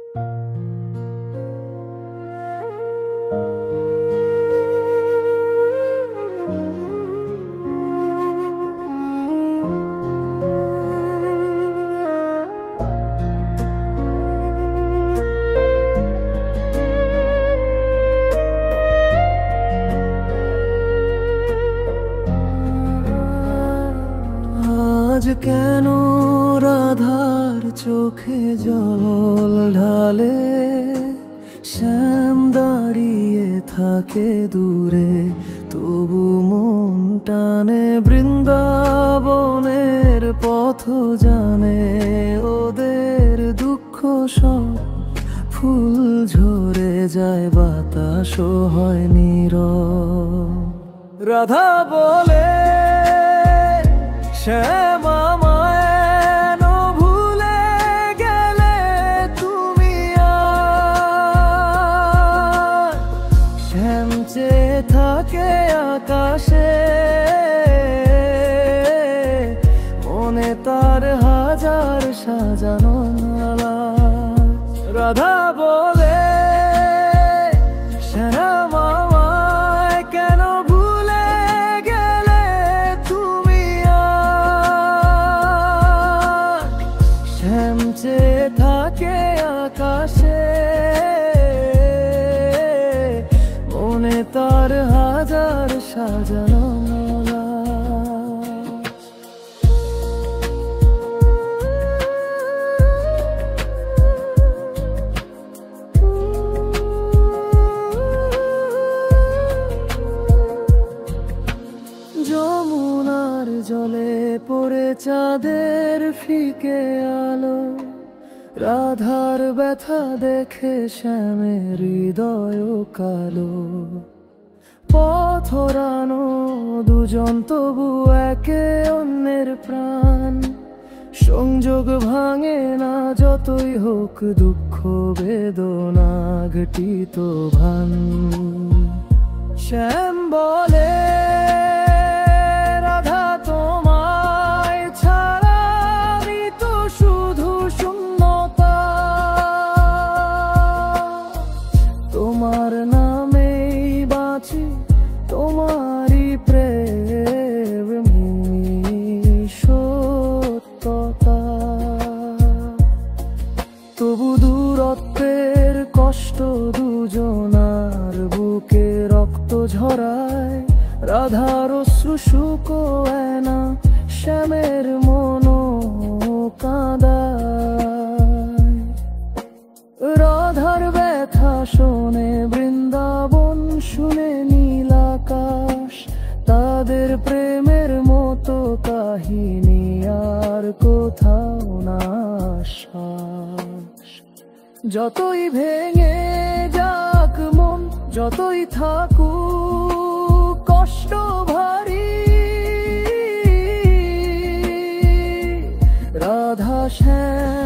আজ কেন রাধার চোখে জল ঢালে, শ্যাম দাঁড়িয়ে থাকে দূরে, তবু মন টানে বৃন্দাবনের পথ জানে। ওদের দুঃখ সব ফুল ঝরে যায়, বাতাস হয় নীরব। রাধা বলে, শ্যাম আমায় ভুলে গেলে তুমি আর। শ্যাম চেয়ে থাকে আকাশে, মনে তার হাজার সাজানো মালা। রাধা বলে, শ্যাম আমায় কেন ভুলে গেলে তুমি আর। শ্যাম চেয়ে থাকে আকাশে, মনে তার হাজার সাজানো মালা। যমুনার জলে পড়ে চাঁদের ফিকে আলো, রাধার ব্যথা দেখে শ্যামের হৃদয় কালো। পথরানো দুজন তবু একে অন্যের প্রাণ, সংযোগ ভাঙে না যতই হোক দুঃখ বেদনা ঘটিত ভান। শ্যাম বলে, রাধা তোমায় ছাড়া আমি তো শুধু শূন্যতা। তোমার নামেই বাঁচি, তোমারই প্রেম সত্যতা। তবু দূরত্বের কষ্ট দুজনার বুকে রক্ত ঝরায়, রাধার অশ্রু শুকোয় না, শ্যামের মনও কাঁদায়। রাধার ব্যথা শোনে বৃন্দাবন, শুনে নীল আকাশ, তাদের প্রেমের মতো কাহিনী আর কোথাও না শ্বাস। যতই ভেঙে যাক মন, যতই থাকুক কষ্ট ভারী, রাধা শ্যাম